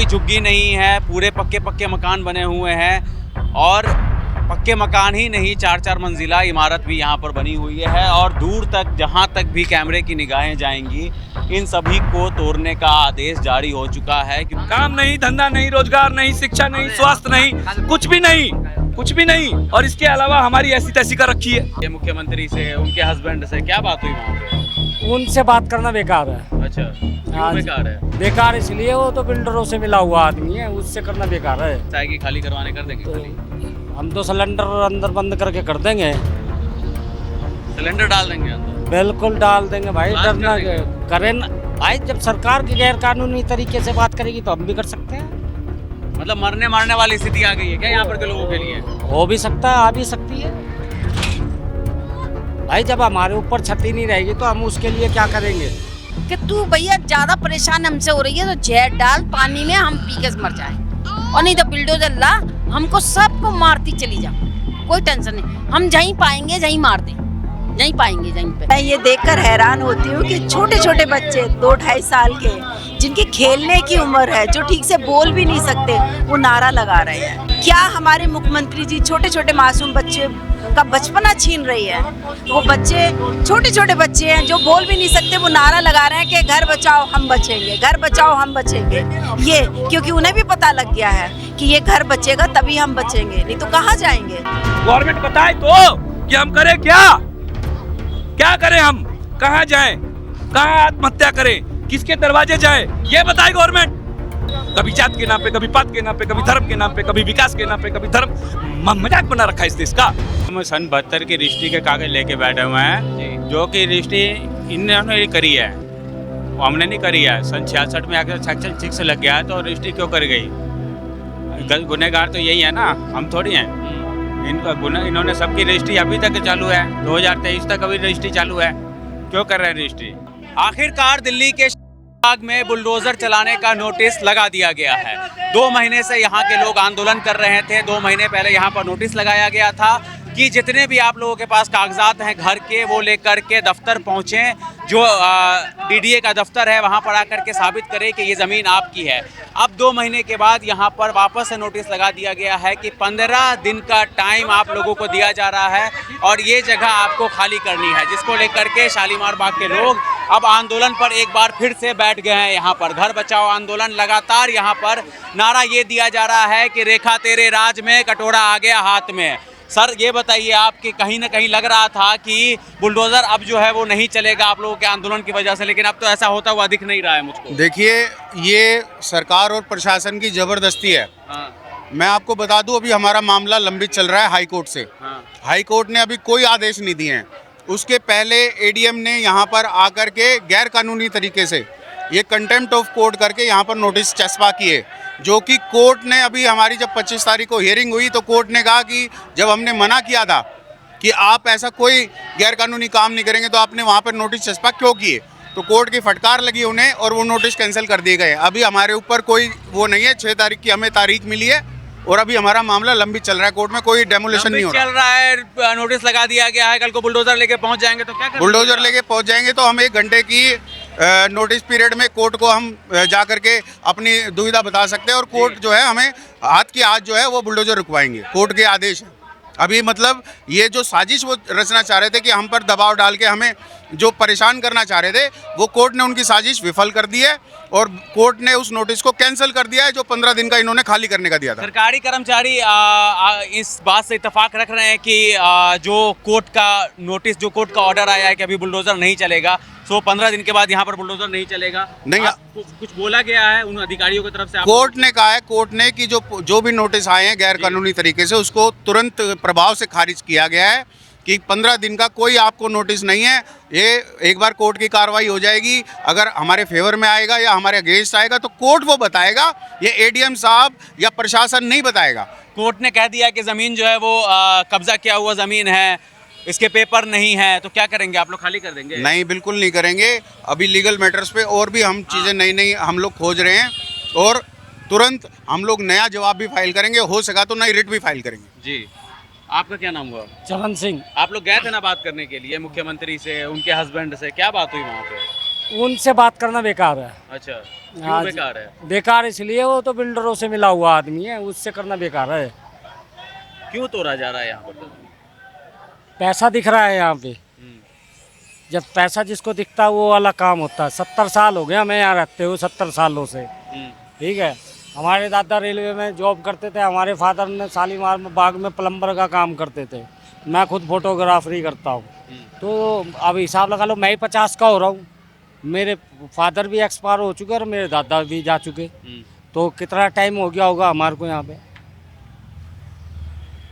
कोई झुग्गी नहीं है, पूरे पक्के पक्के मकान बने हुए हैं और पक्के मकान ही नहीं 4-4 मंजिला इमारत भी यहाँ पर बनी हुई है और दूर तक जहाँ तक भी कैमरे की निगाहें जाएंगी इन सभी को तोड़ने का आदेश जारी हो चुका है। काम नहीं, धंधा नहीं, रोजगार नहीं, शिक्षा नहीं, स्वास्थ्य नहीं, कुछ भी नहीं, कुछ भी नहीं। और इसके अलावा हमारी ऐसी तैसी कर रखी है। ये मुख्यमंत्री से, उनके हस्बैंड से क्या बात हुई वहाँ पे? उनसे बात करना बेकार है। अच्छा, क्यों बेकार है? बेकार इसलिए वो तो बिल्डरों से मिला हुआ आदमी है, उससे करना बेकार है। चाय की खाली करवाने कर देंगे खाली? हम तो सिलेंडर अंदर बंद करके कर देंगे। सिलेंडर डाल देंगे अंदर? बिल्कुल डाल देंगे भाई, बात डरना कर देंगे। करें भाई। जब सरकार की गैर कानूनी तरीके से बात करेगी तो हम भी कर सकते हैं। मतलब मरने मारने वाली स्थिति आ गई है क्या यहाँ पर के लोगों के लिए? हो भी सकता है, आ भी सकती है भाई। जब हमारे ऊपर छत ही नहीं रहेगी तो हम उसके लिए क्या करेंगे? कि तू भैया ज्यादा परेशान हमसे हो रही है तो जहर डाल पानी में, हम पी के मर जाए, और नहीं तो बिल्डोजर ला, हमको सबको मारती चली जा, कोई टेंशन नहीं। हम जहीं पाएंगे जहीं मार दें, जहीं पाएंगे जहीं पे। मैं ये देखकर हैरान होती हूँ कि छोटे छोटे बच्चे 2-2.5 साल के, जिनकी खेलने की उम्र है, जो ठीक से बोल भी नहीं सकते, वो नारा लगा रहे हैं। क्या हमारे मुख्यमंत्री जी छोटे छोटे मासूम बच्चे का बचपना छीन रही है? वो बच्चे छोटे छोटे बच्चे हैं जो बोल भी नहीं सकते, वो नारा लगा रहे हैं कि घर बचाओ हम बचेंगे, घर बचाओ हम बचेंगे। ये क्योंकि उन्हें भी पता लग गया है कि ये घर बचेगा तभी हम बचेंगे, नहीं तो कहाँ जाएंगे। गवर्नमेंट बताए तो कि हम करें क्या करें, हम कहाँ जाएं, कहाँ आत्महत्या करें, किसके दरवाजे जाएं, ये बताए गवर्नमेंट। कभी जात के नाम पे, कभी पात के नाम पे, कभी धर्म के नाम पे, कभी विकास के नाम पे, कभी धर्म मजाक बना रखा है इस देश का। हम सन 72 की रजिस्ट्री के कागज लेके बैठे हुए हैं, जो कि रजिस्ट्री इन्होंने करी है, वो हमने नहीं करी है। सन 66 में आकर सेक्शन 6 लग गया है तो रजिस्ट्री क्यों कर गई? गुनहगार तो यही है ना, हम थोड़ी हैं। इनका इन्होंने सबकी रजिस्ट्री अभी तक चालू है, 2023 तक अभी रजिस्ट्री चालू है, क्यों कर रहे हैं रजिस्ट्री? आखिरकार दिल्ली के बाग में बुलडोजर चलाने का नोटिस लगा दिया गया है। 2 महीने से यहाँ के लोग आंदोलन कर रहे थे। 2 महीने पहले यहाँ पर नोटिस लगाया गया था कि जितने भी आप लोगों के पास कागजात हैं घर के, वो लेकर के दफ्तर पहुँचें, जो डीडीए का दफ्तर है वहाँ पर आकर के साबित करें कि ये ज़मीन आपकी है। अब 2 महीने के बाद यहाँ पर वापस से नोटिस लगा दिया गया है कि 15 दिन का टाइम आप लोगों को दिया जा रहा है और ये जगह आपको खाली करनी है, जिसको लेकर के शालीमार बाग के लोग अब आंदोलन पर एक बार फिर से बैठ गए हैं। यहाँ पर घर बचाओ आंदोलन लगातार, यहाँ पर नारा ये दिया जा रहा है कि रेखा तेरे राज में, कटोरा आ गया हाथ में। सर ये बताइए, आपके कहीं ना कहीं लग रहा था कि बुलडोज़र अब जो है वो नहीं चलेगा आप लोगों के आंदोलन की वजह से, लेकिन अब तो ऐसा होता हुआ दिख नहीं रहा है मुझको। देखिए, ये सरकार और प्रशासन की ज़बरदस्ती है। हाँ। मैं आपको बता दूं, अभी हमारा मामला लंबित चल रहा है हाई कोर्ट से। हाँ। हाई कोर्ट ने अभी कोई आदेश नहीं दिए हैं। उसके पहले एडीएम ने यहाँ पर आकर के गैर कानूनी तरीके से ये कंटेम्प्ट ऑफ कोर्ट करके यहाँ पर नोटिस चस्पा किए, जो कि कोर्ट ने अभी हमारी जब 25 तारीख को हियरिंग हुई तो कोर्ट ने कहा कि जब हमने मना किया था कि आप ऐसा कोई गैर कानूनी काम नहीं करेंगे तो आपने वहाँ पर नोटिस चस्पा क्यों किए, तो कोर्ट की फटकार लगी उन्हें और वो नोटिस कैंसिल कर दिए गए। अभी हमारे ऊपर कोई वो नहीं है। 6 तारीख की हमें तारीख मिली है और अभी हमारा मामला लंबित चल रहा है कोर्ट में, कोई डेमोलिशन नहीं हो रहा। चल रहा है, नोटिस लगा दिया गया है। कल को बुलडोजर लेके पहुंच जाएंगे तो क्या करेंगे? बुलडोजर लेके पहुंच जाएंगे तो हम 1 घंटे की नोटिस पीरियड में कोर्ट को हम जा करके अपनी दुविधा बता सकते हैं और कोर्ट जो है हमें हाथ की हाथ जो है वो बुलडोजर रुकवाएंगे। कोर्ट के आदेश है। अभी मतलब ये जो साजिश वो रचना चाह रहे थे कि हम पर दबाव डाल के हमें जो परेशान करना चाह रहे थे, वो कोर्ट ने उनकी साजिश विफल कर दी है और कोर्ट ने उस नोटिस को कैंसिल कर दिया है जो 15 दिन का इन्होंने खाली करने का दिया था। सरकारी कर्मचारी इस बात से इत्तेफाक रख रहे हैं कि जो कोर्ट का नोटिस, जो कोर्ट का ऑर्डर आया है कि अभी बुलडोजर नहीं चलेगा, सो 15 दिन के बाद यहाँ पर बुलडोजर नहीं चलेगा। नहीं, कुछ बोला गया है उन अधिकारियों की तरफ से? कोर्ट ने कहा है, कोर्ट ने कि जो भी नोटिस आए हैं गैर कानूनी तरीके से उसको तुरंत प्रभाव से खारिज किया गया है कि 15 दिन का कोई आपको नोटिस नहीं है। ये एक बार कोर्ट की कार्रवाई हो जाएगी, अगर हमारे फेवर में आएगा या हमारे अगेंस्ट आएगा तो कोर्ट वो बताएगा, ये एडीएम साहब या प्रशासन नहीं बताएगा। कोर्ट ने कह दिया कि ज़मीन जो है वो कब्जा किया हुआ ज़मीन है, इसके पेपर नहीं है, तो क्या करेंगे आप लोग? खाली कर देंगे? नहीं, बिल्कुल नहीं करेंगे। अभी लीगल मैटर्स पे और भी हम चीज़ें नई हम लोग खोज रहे हैं और तुरंत हम लोग नया जवाब भी फाइल करेंगे, हो सका तो नई रिट भी फाइल करेंगे। जी, आपका क्या नाम हुआ? चरण सिंह। आप लोग गए थे ना बात करने के लिए मुख्यमंत्री से, उनके हस्बैंड से, क्या बात हुई वहाँ पे? उनसे बात करना बेकार है। अच्छा, हाँ क्यों जी। बेकार है? बेकार इसलिए वो तो बिल्डरों से मिला हुआ आदमी है, उससे करना बेकार है। क्यों तोड़ा जा रहा है यहाँ पर? पैसा दिख रहा है यहाँ पे, हम्म, जब पैसा जिसको दिखता है वो वाला काम होता है। 70 साल हो गया हमें यहाँ रहते हुए, 70 सालों से। हम्म, ठीक है, हमारे दादा रेलवे में जॉब करते थे, हमारे फादर ने शालीमार में बाग में प्लम्बर का काम करते थे, मैं खुद फोटोग्राफरी करता हूँ। तो अब हिसाब लगा लो, मैं ही 50 का हो रहा हूँ, मेरे फादर भी एक्सपायर हो चुके और मेरे दादा भी जा चुके, तो कितना टाइम हो गया होगा हमारे को यहाँ पे।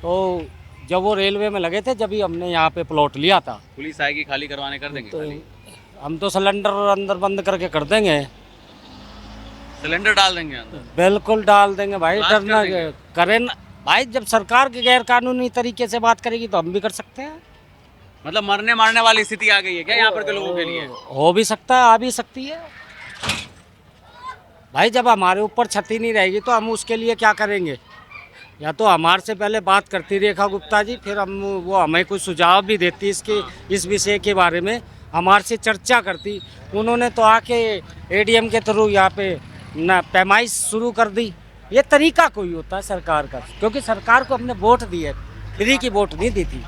तो जब वो रेलवे में लगे थे, जब ही हमने यहाँ पे प्लॉट लिया था। पुलिस आएगी खाली करवाने, कर देंगे तो खाली? हम तो सिलेंडर अंदर बंद करके कर देंगे, सिलेंडर डाल देंगे अंदर? बिल्कुल डाल देंगे भाई, ब्लास्ट कर डरना देंगे? करें ना भाई। जब सरकार के गैर कानूनी तरीके से बात करेगी तो हम भी कर सकते हैं। मतलब मरने मारने वाली स्थिति आ गई है क्या यहाँ पर के लोगों के लिए? हो भी सकता है, आ भी सकती है भाई। जब हमारे ऊपर छती नहीं रहेगी तो हम उसके लिए क्या करेंगे? या तो हमारे से पहले बात करती रेखा गुप्ता जी, फिर वो हमें कुछ सुझाव भी देती इस विषय के बारे में, हमारे से चर्चा करती। उन्होंने तो आके एडीएम के थ्रू यहाँ पे ना पैमाइश शुरू कर दी। ये तरीका कोई होता है सरकार का, क्योंकि सरकार को हमने वोट दी है, फ्री की वोट नहीं दी थी।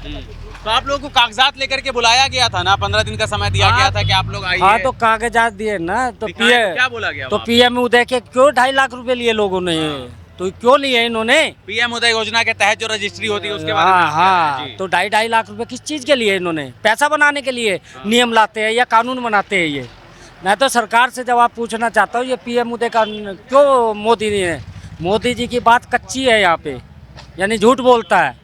तो आप लोगों को कागजात लेकर के बुलाया गया था ना, 15 दिन का समय दिया गया था कि आप लोग आइए। हाँ, तो कागजात दिए ना, तो दिखाएं, क्या बोला गया तो वहाँ पे? पीएम उदय के क्यों 2.5 लाख रुपए लिए लोगों ने? तो क्यों लिए इन्होंने? पीएम उदय योजना के तहत जो रजिस्ट्री होती है उसके बारे में हाँ आप कह रहे हैं, हाँ, तो 2.5 लाख रुपए किस चीज़ के लिए इन्होंने? पैसा बनाने के लिए नियम लाते हैं या कानून बनाते हैं ये? मैं तो सरकार से जवाब पूछना चाहता हूँ, ये पीएम उदय का क्यों मोदी ने? मोदी जी की बात कच्ची है यहाँ पे, यानी झूठ बोलता है।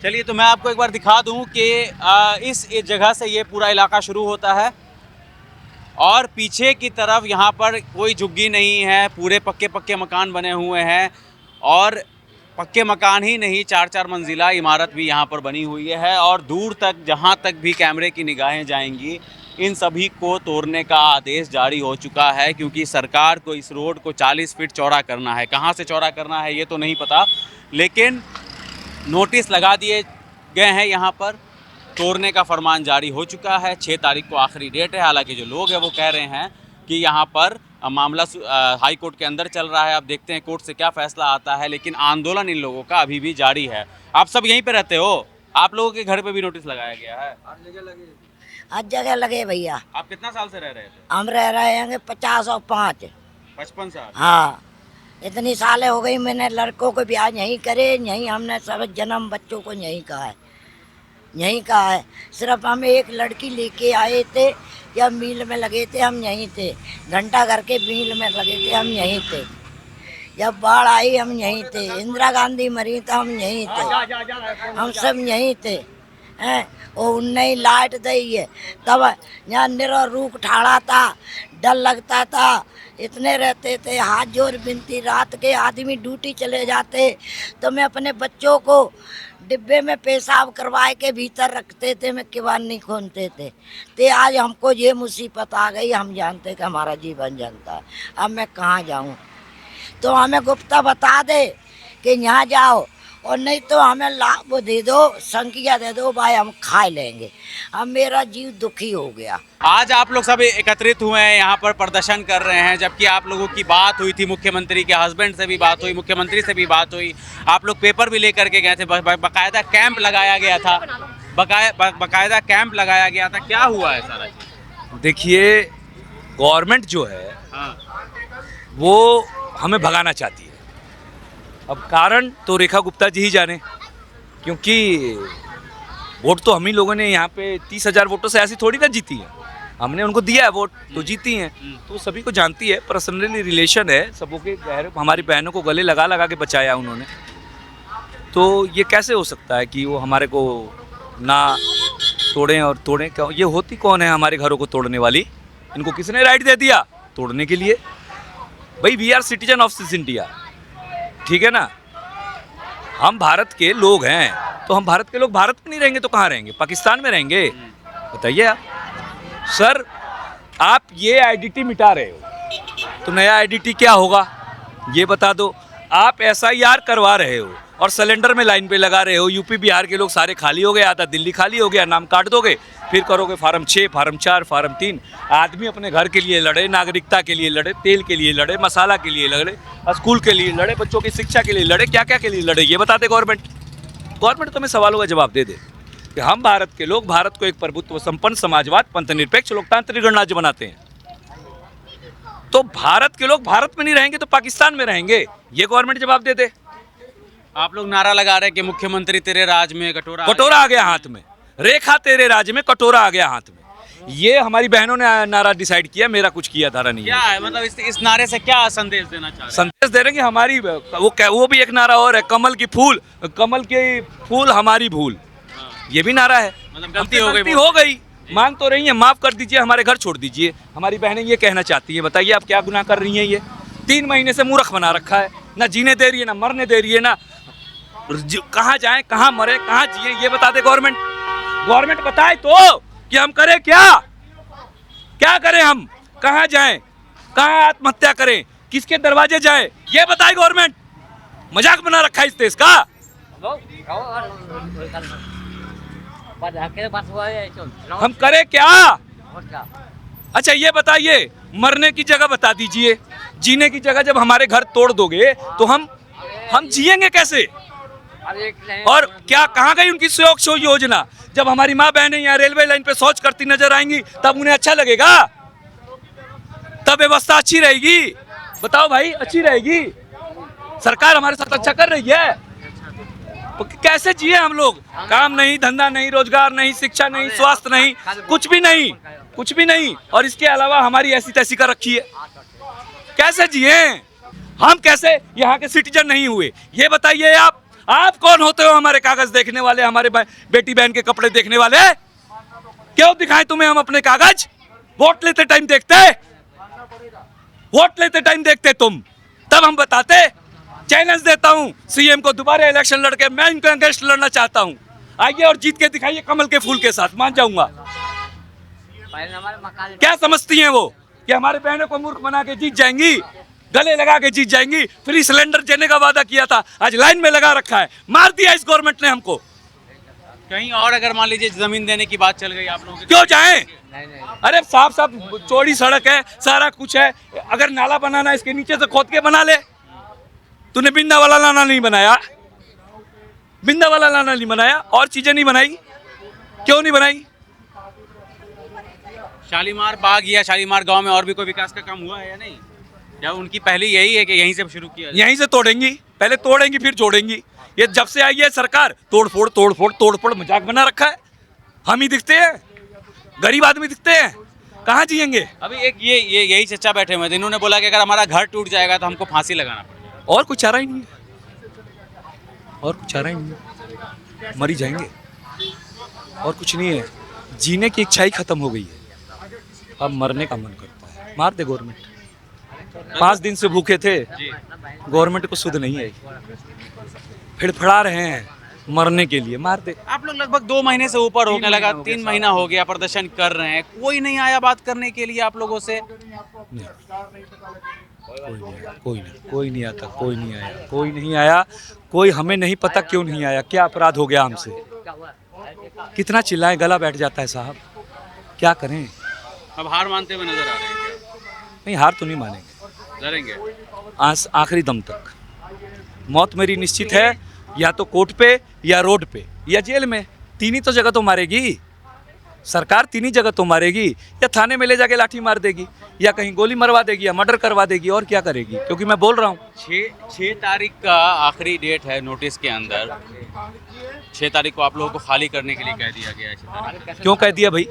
चलिए, तो मैं आपको एक बार दिखा दूं कि इस जगह से ये पूरा इलाका शुरू होता है और पीछे की तरफ यहाँ पर कोई झुग्गी नहीं है, पूरे पक्के पक्के मकान बने हुए हैं। और पक्के मकान ही नहीं, 4-4 मंजिला इमारत भी यहाँ पर बनी हुई है। और दूर तक जहाँ तक भी कैमरे की निगाहें जाएंगी, इन सभी को तोड़ने का आदेश जारी हो चुका है, क्योंकि सरकार को इस रोड को 40 फीट चौड़ा करना है। कहाँ से चौड़ा करना है ये तो नहीं पता, लेकिन नोटिस लगा दिए गए हैं। यहाँ पर तोड़ने का फरमान जारी हो चुका है। 6 तारीख को आखिरी डेट है। हालांकि जो लोग हैं वो कह रहे हैं कि यहाँ पर मामला हाई कोर्ट के अंदर चल रहा है। अब देखते हैं कोर्ट से क्या फैसला आता है, लेकिन आंदोलन इन लोगों का अभी भी जारी है। आप सब यहीं पे रहते हो? आप लोगों के घर पे भी नोटिस लगाया गया है? हर जगह लगे भैया। आप कितना साल से रह रहे थे? हम रह रहे हैं 50 और 5। 55 साल? हाँ, इतनी सालें हो गई। मैंने लड़कों को ब्याह यहीं करे, यहीं हमने सब जन्म बच्चों को यहीं कहा है, यहीं कहा है। सिर्फ हम एक लड़की लेके आए थे, जब मिल में लगे थे हम यहीं थे, घंटा घर के मिल में लगे थे हम यहीं थे, जब बाढ़ आई हम यहीं थे, इंदिरा गांधी मरी तो हम यहीं थे, हम सब यहीं थे हैं। और उनने ही लाइट दी है, तब यहाँ निरा रूख ठाड़ा था, डर लगता था, इतने रहते थे। हाथ जोड़ बिनती, रात के आदमी ड्यूटी चले जाते तो मैं अपने बच्चों को डिब्बे में पेशाब करवाए के भीतर रखते थे, मैं किवाड़ नहीं खोलते थे। तो आज हमको ये मुसीबत आ गई, हम जानते कि हमारा जीवन जनता है, अब मैं कहाँ जाऊँ? तो हमें गुप्ता बता दे कि यहाँ जाओ, और नहीं तो हमें लाभ दे दो, संख्या दे दो भाई, हम खा लेंगे। अब मेरा जीव दुखी हो गया। आज आप लोग सब एकत्रित हुए हैं, यहाँ पर प्रदर्शन कर रहे हैं, जबकि आप लोगों की बात हुई थी, मुख्यमंत्री के हस्बैंड से भी बात हुई, मुख्यमंत्री से भी बात हुई, आप लोग पेपर भी लेकर के गए थे, बाकायदा कैंप लगाया गया था, बाकायदा कैंप लगाया गया था। क्या हुआ है सारा चीज? देखिए, गवर्नमेंट जो है वो हमें भगाना चाहती है। अब कारण तो रेखा गुप्ता जी ही जाने, क्योंकि वोट तो हम ही लोगों ने यहाँ पे 30,000 वोटों से ऐसी थोड़ी ना जीती है, हमने उनको दिया है वोट तो जीती हैं, तो सभी को जानती है, पर्सनली रिलेशन है सबों के गहरे। हमारी बहनों को गले लगा लगा के बचाया उन्होंने, तो ये कैसे हो सकता है कि वो हमारे को ना तोड़ें? और तोड़ें क्या? ये होती कौन है हमारे घरों को तोड़ने वाली? इनको किसने राइट दे दिया तोड़ने के लिए? भाई, we are citizen of this India, ठीक है ना? हम भारत के लोग हैं, तो हम भारत के लोग भारत में नहीं रहेंगे तो कहाँ रहेंगे? पाकिस्तान में रहेंगे? बताइए आप। सर, आप ये आईडीटी मिटा रहे हो, तो नया आईडीटी क्या होगा ये बता दो। आप SIR करवा रहे हो और सिलेंडर में लाइन पे लगा रहे हो। यूपी बिहार के लोग सारे खाली हो गए, आधा दिल्ली खाली हो गया, नाम काट दोगे, फिर करोगे फार्म 6, फार्म 4, फार्म 3। आदमी अपने घर के लिए लड़े, नागरिकता के लिए लड़े, तेल के लिए लड़े, मसाला के लिए लड़े, स्कूल के लिए लड़े, बच्चों की शिक्षा के लिए लड़े, क्या क्या के लिए लड़े, ये बता दे गवर्नमेंट। गवर्नमेंट तुम्हें सवालों का जवाब दे दे कि हम भारत के लोग भारत को एक प्रभुत्व संपन्न समाजवाद पंथनिरपेक्ष लोकतांत्रिक गणराज्य बनाते हैं। तो भारत के लोग भारत में नहीं रहेंगे तो पाकिस्तान में रहेंगे, ये गवर्नमेंट जवाब दे दे। आप लोग नारा लगा रहे हैं कि मुख्यमंत्री तेरे राज में कटोरा कटोरा आ गया हाथ में, रेखा तेरे राज्य में कटोरा आ गया हाथ में। ये हमारी बहनों ने नारा डिसाइड किया, मेरा कुछ किया धारा नहीं क्या है। है मतलब इस नारे से क्या संदेश देना चाह रहे हैं? संदेश दे रहे हैं कि हमारी वो भी एक नारा और है, कमल की फूल हमारी भूल, ये भी नारा है। मतलब गलती हो गई, हो गई, मांग तो रही है, माफ कर दीजिए, हमारे घर छोड़ दीजिए। हमारी बहनें ये कहना चाहती हैं, बताइए आप क्या गुनाह कर रही हैं। ये 3 महीने से मूर्ख बना रखा है, ना जीने दे रही है, ना मरने दे रही है, ना कहाँ जाए, कहाँ मरे, कहाँ जिए, ये बता दे गवर्नमेंट। गवर्नमेंट बताए तो कि हम करें क्या करें, हम कहाँ जाएं, कहाँ आत्महत्या करें, किसके दरवाजे जाए, ये बताए गवर्नमेंट। मजाक बना रखा है इस देश का। हम करें क्या? अच्छा ये बताइए, मरने की जगह बता दीजिए, जीने की जगह जब हमारे घर तोड़ दोगे तो हम जिएंगे कैसे? और क्या कहाँ गई उनकी शोक योजना? जब हमारी माँ बहनें यहाँ रेलवे लाइन पे शौच करती नजर आएंगी तब उन्हें अच्छा लगेगा, तब व्यवस्था अच्छी रहेगी? बताओ भाई, अच्छी रहेगी? सरकार हमारे साथ अच्छा कर रही है, तो कैसे जिए हम लोग? काम नहीं, धंधा नहीं, रोजगार नहीं, शिक्षा नहीं, स्वास्थ्य नहीं, कुछ भी नहीं। और इसके अलावा हमारी ऐसी तैसी कर रखी है, कैसे जिए हम? कैसे यहाँ के सिटीजन नहीं हुए, ये बताइए आप कौन होते हो हमारे कागज देखने वाले, हमारे बेटी बहन के कपड़े देखने वाले? क्यों दिखाएं तुम्हें हम अपने कागज? वोट लेते टाइम देखते तुम, तब हम बताते। चैलेंज देता हूं सीएम को, दोबारा इलेक्शन लड़के मैं इनके अगेंस्ट लड़ना चाहता हूं, आइए और जीत के दिखाइए कमल के फूल के साथ, मान जाऊंगा। क्या समझती हैं वो कि हमारे बहनों को मूर्ख बना के जीत जाएंगी, गले लगा के जीत जाएंगी? फ्री सिलेंडर देने का वादा किया था, आज लाइन में लगा रखा है, मार दिया इस गवर्नमेंट ने हमको। कहीं और अगर मान लीजिए जमीन देने की बात चल गई आप लोगों की, क्यों जाएं? अरे साफ चौड़ी सड़क है, सारा कुछ है, अगर नाला बनाना इसके नीचे से खोद के बना ले। तूने बिंदा वाला नाला नहीं बनाया, और चीजें नहीं बनाई, क्यों नहीं बनाई? शालीमार बाग या शालीमार गांव में और भी कोई विकास का काम हुआ है या नहीं? या उनकी पहली यही है कि यहीं से शुरू किया जाए? यहीं से तोड़ेंगी, पहले तोड़ेंगी फिर जोड़ेंगी। ये जब से आई है सरकार, तोड़ फोड़ मजाक बना रखा है। हम ही दिखते हैं, गरीब आदमी दिखते हैं, कहाँ जिएंगे? अभी एक यही चचा बैठे हुए थे, इन्होंने बोला कि अगर हमारा घर टूट जाएगा तो हमको फांसी लगाना पड़ेगा। और कुछ चारा ही नहीं है, मरी जाएंगे, और कुछ नहीं है। जीने की इच्छा ही खत्म हो गई है, अब मरने का मन करता है। मार दे गवर्नमेंट, 5 दिन से भूखे थे, गवर्नमेंट को सुध नहीं आई, फिड़फड़ा रहे हैं मरने के लिए, मार दे। आप लोग लगभग 2 महीने से ऊपर होने लगा, 3 महीना हो गया प्रदर्शन कर रहे हैं, कोई नहीं आया बात करने के लिए आप लोगों से? कोई नहीं आता, कोई नहीं आया, कोई हमें नहीं पता क्यों नहीं आया, क्या अपराध हो गया हमसे? कितना चिल्लाएं, गला बैठ जाता है साहब, क्या करें? अब हार मानते हुए नजर आ रहे हैं क्या? नहीं, हार तो नहीं मानेंगे, लड़ेंगे आखिरी दम तक। मौत मेरी निश्चित है, या तो कोर्ट पे, या रोड पे, या जेल में। 3 ही तो जगह तो मारेगी सरकार, 3 ही जगह तो मारेगी, या थाने में ले जाके लाठी मार देगी, या कहीं गोली मरवा देगी, या मर्डर करवा देगी, और क्या करेगी? क्योंकि मैं बोल रहा हूँ 6 तारीख का आखिरी डेट है नोटिस के अंदर। 6 तारीख को आप लोगों को खाली करने के लिए कह दिया गया है। क्यों कह दिया भाई,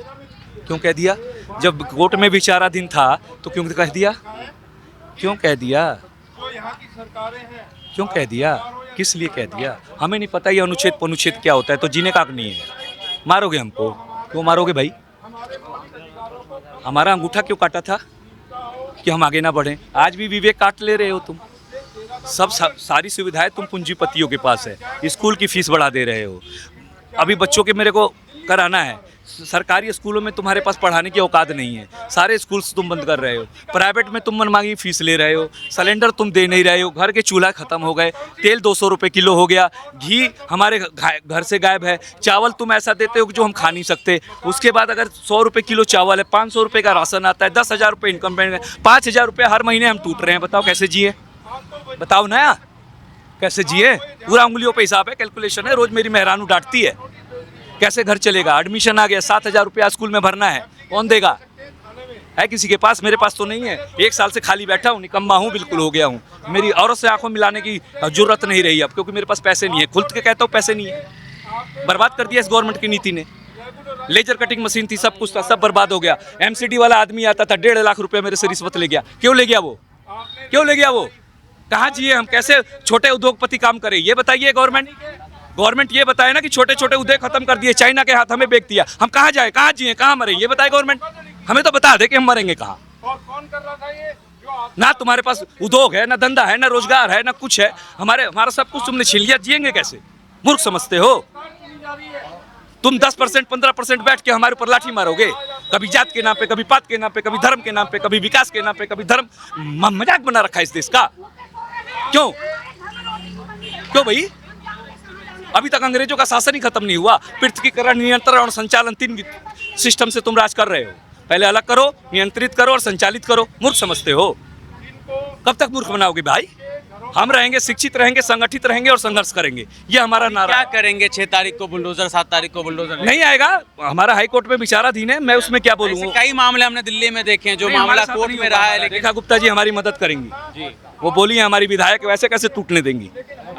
क्यों कह दिया? जब कोर्ट में विचाराधीन था तो क्यों कह दिया? क्यों कह दिया? किस लिए कह दिया? हमें नहीं पता ये अनुच्छेद क्या होता है, तो जीने का हक नहीं है। मारोगे हमको, क्यों मारोगे भाई? हमारा अंगूठा क्यों काटा था कि हम आगे ना बढ़ें? आज भी विवेक काट ले रहे हो तुम, सारी सुविधाएं तुम पूंजीपतियों के पास है, स्कूल की फीस बढ़ा दे रहे हो। अभी बच्चों के मेरे को कराना है, सरकारी स्कूलों में तुम्हारे पास पढ़ाने की औकात नहीं है, सारे स्कूल्स तुम बंद कर रहे हो, प्राइवेट में तुम मनमांगी फीस ले रहे हो, सिलेंडर तुम दे नहीं रहे हो, घर के चूल्हा खत्म हो गए, तेल 200 रुपये किलो हो गया, घी हमारे घर से गायब है, चावल तुम ऐसा देते हो कि जो हम खा नहीं सकते। उसके बाद अगर 100 रुपये किलो चावल है, 500 रुपये का राशन आता है, 10,000 रुपये इनकम है, 5,000 रुपये हर महीने हम टूट रहे हैं। बताओ कैसे जिए, बताओ नया कैसे जिए? पूरा उंगलियों पे हिसाब है, कैलकुलेशन है, रोज मेरी मेहरानू डांटती है। कैसे घर चलेगा? एडमिशन आ गया, 7,000 रुपया स्कूल में भरना है, कौन देगा? है किसी के पास? मेरे पास तो नहीं है। 1 साल से खाली बैठा हूँ, निकम्मा हूँ, बिल्कुल हो गया हूँ। मेरी औरत से आंखों मिलाने की जरूरत नहीं रही अब, क्योंकि मेरे पास पैसे नहीं है। खुल के कहता हूँ पैसे नहीं है। बर्बाद कर दिया इस गवर्नमेंट की नीति ने। लेजर कटिंग मशीन थी, सब कुछ था, सब बर्बाद हो गया। MCD वाला आदमी आता था, 1.5 लाख रुपये मेरे से रिश्वत ले गया। क्यों ले गया वो? क्यों ले गया वो? कहाँ जिए हम? कैसे छोटे उद्योगपति काम करें, ये बताइए गवर्नमेंट ये बताए ना कि छोटे छोटे उद्योग खत्म कर दिए, चाइना के हाथ हमें बेच दिया। हम कहाँ जाए, कहाँ जिए, कहाँ मरे, ये बताए गवर्नमेंट। हमें तो बता दे कि हम मरेंगे कहाँ। ना तुम्हारे पास उद्योग है, ना धंधा है, ना रोजगार है, ना कुछ है। हमारा सब कुछ तुमने छीन लिया, जिएंगे कैसे? मूर्ख समझते हो तुम। 10% 15% बैठ के हमारे ऊपर लाठी मारोगे, कभी जात के नाम पे, कभी पात के नाम पे, कभी धर्म के नाम पे, कभी विकास के नाम पे, कभी धर्म। मजाक बना रखा है इस देश का। क्यों भाई? अभी तक अंग्रेजों का शासन ही खत्म नहीं हुआ। पृथ्वीकरण, नियंत्रण और संचालन, 3 सिस्टम से तुम राज कर रहे हो। पहले अलग करो, नियंत्रित करो और संचालित करो। मूर्ख समझते हो। कब तक मूर्ख बनाओगे भाई? हम रहेंगे, शिक्षित रहेंगे, संगठित रहेंगे और संघर्ष करेंगे, ये हमारा नारा। क्या करेंगे? 6 तारीख को बुलडोजर, 7 तारीख को बुलडोजर नहीं आएगा। हमारा हाई कोर्ट में विचाराधीन है, मैं उसमें क्या बोलूँ। कई मामले हमने दिल्ली में देखे हैं, जो मामला कोर्ट में रहा है, लेकिन रेखा गुप्ता जी हमारी मदद करेंगी जी। वो बोली है हमारी विधायक, वैसे कैसे टूटने देंगी?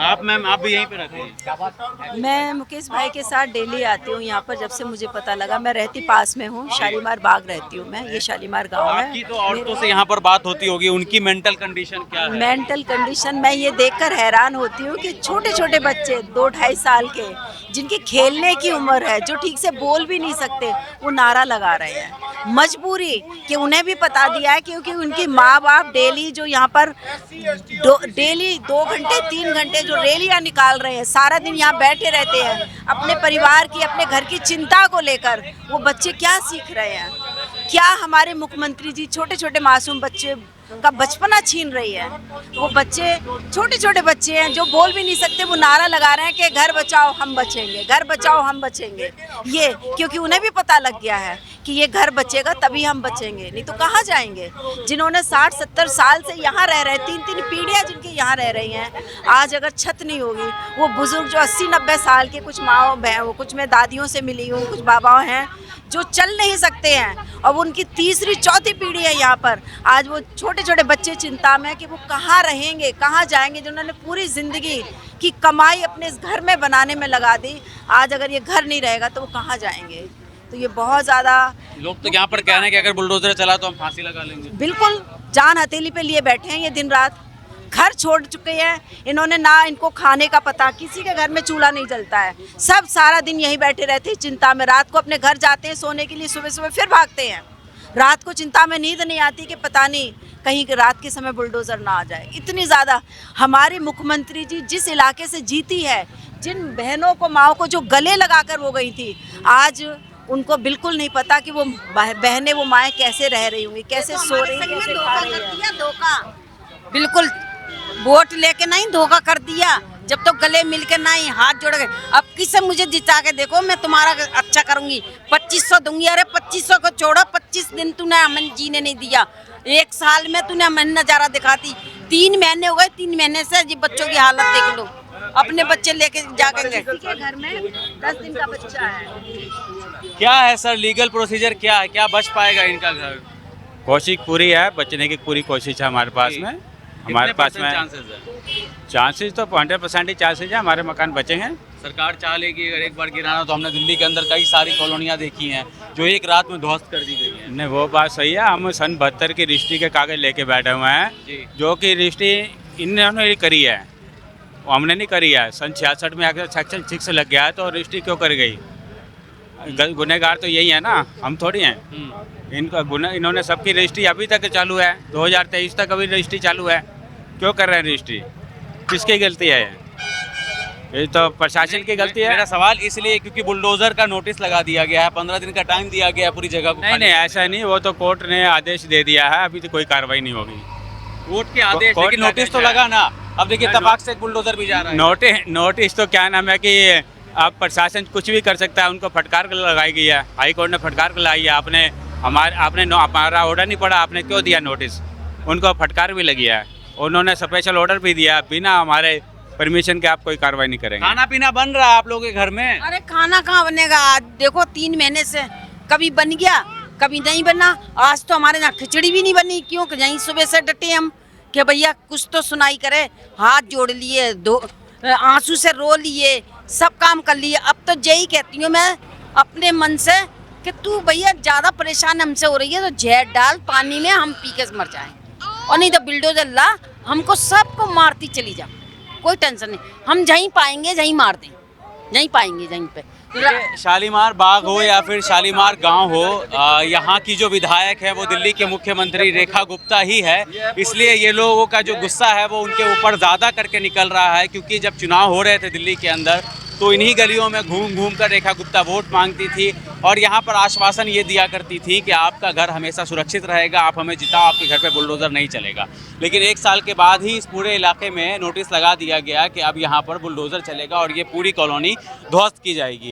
आप मैम, आप भी यहीं पे रहते हैं? मैं मुकेश भाई के साथ डेली आती हूँ यहाँ पर। जब से मुझे पता लगा, मैं रहती पास में हूँ, शालीमार बाग रहती हूँ मैं। ये शालीमार गांव है। आपकी तो औरतों से यहाँ पर बात होती होगी, उनकी मेंटल कंडीशन क्या है? मेंटल कंडीशन मैं ये देखकर हैरान होती हूँ कि छोटे छोटे बच्चे 2-2.5 साल के, जिनकी खेलने की उम्र है, जो ठीक से बोल भी नहीं सकते, वो नारा लगा रहे हैं। मजबूरी कि उन्हें भी बता दिया है, क्योंकि उनकी माँ बाप डेली जो यहाँ पर डेली 2 घंटे 3 घंटे जो रैलियाँ निकाल रहे हैं, सारा दिन यहाँ बैठे रहते हैं अपने परिवार की, अपने घर की चिंता को लेकर। वो बच्चे क्या सीख रहे हैं? क्या हमारे मुख्यमंत्री जी छोटे छोटे मासूम बच्चे का बचपना छीन रही है? वो बच्चे छोटे छोटे बच्चे हैं जो बोल भी नहीं सकते, वो नारा लगा रहे हैं कि घर बचाओ हम बचेंगे, घर बचाओ हम बचेंगे। ये क्योंकि उन्हें भी पता लग गया है कि ये घर बचेगा तभी हम बचेंगे, नहीं तो कहाँ जाएंगे। जिन्होंने 60-70 साल से यहाँ रह रहे हैं, 3-3 पीढ़ियाँ जिनकी यहाँ रह रही हैं, आज अगर छत नहीं होगी, वो बुजुर्ग जो 80-90 साल के, कुछ माओ बहनों, कुछ मैं दादियों से मिली हूँ, कुछ बाबाओं हैं जो चल नहीं सकते हैं, और उनकी 3री-4थी पीढ़ी है यहाँ पर। आज वो छोटे छोटे बच्चे चिंता में कि वो कहाँ रहेंगे, कहाँ जाएंगे, जिन्होंने पूरी ज़िंदगी की कमाई अपने इस घर में बनाने में लगा दी। आज अगर ये घर नहीं रहेगा तो वो कहाँ जाएंगे? तो ये बहुत ज़्यादा लोग तो यहाँ पर कह रहे हैं कि अगर बुलडोजर चला तो हम फांसी लगा लेंगे। बिल्कुल जान हथेली पे लिए बैठे हैं ये दिन रात। घर छोड़ चुके हैं इन्होंने, ना इनको खाने का पता, किसी के घर में चूल्हा नहीं जलता है, सब सारा दिन यहीं बैठे रहते हैं चिंता में। रात को अपने घर जाते हैं सोने के लिए, सुबह सुबह फिर भागते हैं। रात को चिंता में नींद नहीं आती कि पता नहीं कहीं रात के समय बुलडोज़र ना आ जाए। इतनी ज़्यादा हमारे मुख्यमंत्री जी जिस इलाके से जीती है, जिन बहनों को, माओ को जो गले लगा कर वो गई थी, आज उनको बिल्कुल नहीं पता कि वो बहनें, वो माएँ कैसे रह रही होंगी, कैसे सो रही हैं, कैसे खा रही हैं। धोखा बिल्कुल, वोट लेके नहीं धोखा कर दिया, जब तो गले मिल के नहीं हाथ जोड़ गए। अब किसे मुझे जिता के देखो, मैं तुम्हारा अच्छा करूंगी, 2500 दूंगी। अरे 2500 को छोड़ो, 25 दिन तूने हमें जीने नहीं दिया, 1 साल में तूने हमें नज़ारा दिखाती। 3 महीने हो गए, 3 महीने से जी बच्चों की हालत देख लो। अपने बच्चे लेके जाके घर में 10 दिन का बच्चा है। क्या है सर लीगल प्रोसीजर, क्या है, क्या बच पाएगा इनका घर? कोशिश पूरी है, बचने की पूरी कोशिश है हमारे पास में। हमारे पास में चांसेस तो 100% ही चांसेस है हमारे मकान बचेंगे। सरकार चाह लेगी अगर एक बार गिराना, तो हमने दिल्ली के अंदर कई सारी कॉलोनियाँ देखी हैं जो एक रात में ध्वस्त कर दी गई हैं। नहीं, वो बात सही है। हम सन 72 की रजिस्ट्री के कागज लेके बैठे हुए हैं, जो कि रजिस्ट्री इन्होंने करी है, वो हमने नहीं करी है। सन 66 में आकर सेक्शन 6 लग गया है, तो रजिस्ट्री क्यों कर गई? गुनहगार तो यही है ना, हम थोड़ी हैं। इनका इन्होंने सबकी रजिस्ट्री अभी तक चालू है, 2023 तक अभी रजिस्ट्री चालू है। क्यों कर रहे हैं रजिस्ट्री? किसकी गलती है? ये तो प्रशासन की गलती है। मेरा सवाल इसलिए क्योंकि बुलडोजर का नोटिस लगा दिया गया है, 15 दिन का टाइम दिया गया है पूरी जगह को नहीं खाली नहीं ऐसा नहीं, वो तो कोर्ट ने आदेश दे दिया है, अभी तो कोई कार्रवाई नहीं होगी। कोर्ट के आदेश, कोर्ट लेकिन का नोटिस तो आदेश है। लगा ना। अब देखिए ना, तबाक से एक बुलडोजर भी जा रहा है। नोटिस तो क्या नाम है कि अब प्रशासन कुछ भी कर सकता है, उनको फटकार कर लगाई गई है, हाई कोर्ट ने फटकार कर लाई है। आपने हमारा ऑर्डर नहीं पड़ा, आपने क्यों दिया नोटिस? उनको फटकार भी लगी है, उन्होंने स्पेशल ऑर्डर भी दिया, बिना हमारे परमिशन के आप कोई कार्रवाई नहीं करेंगे। खाना पीना बन रहा है आप लोगों के घर में? अरे खाना कहाँ बनेगा? आज देखो 3 महीने से कभी बन गया कभी नहीं बना। आज तो हमारे यहाँ खिचड़ी भी नहीं बनी। क्यों? यहीं सुबह से डटे हम कि भैया कुछ तो सुनाई करे। हाथ जोड़ लिए, आंसू से रो लिए, सब काम कर लिए। अब तो यही कहती हूँ मैं अपने मन से कि तू भैया ज़्यादा परेशान हमसे हो रही है तो जहर डाल पानी में, हम पी के मर जाएं। और नहीं तो बिल्डोजर ला, हमको सबको मारती चली जा, कोई टेंशन नहीं। हम जहीं पाएंगे जहीं मार दें, जहीं पाएंगे जहीं पे। शालीमार बाग हो या फिर शालीमार गांव हो, यहाँ की जो विधायक है वो दिल्ली के मुख्यमंत्री रेखा गुप्ता ही है। इसलिए ये लोगों का जो गुस्सा है वो उनके ऊपर ज़्यादा करके निकल रहा है, क्योंकि जब चुनाव हो रहे थे दिल्ली के अंदर तो इन्हीं गलियों में घूम घूम कर रेखा गुप्ता वोट मांगती थी और यहाँ पर आश्वासन ये दिया करती थी कि आपका घर हमेशा सुरक्षित रहेगा, आप हमें जिताओ, आपके घर पे बुलडोज़र नहीं चलेगा। लेकिन 1 साल के बाद ही इस पूरे इलाके में नोटिस लगा दिया गया कि अब यहाँ पर बुलडोज़र चलेगा और ये पूरी कॉलोनी ध्वस्त की जाएगी।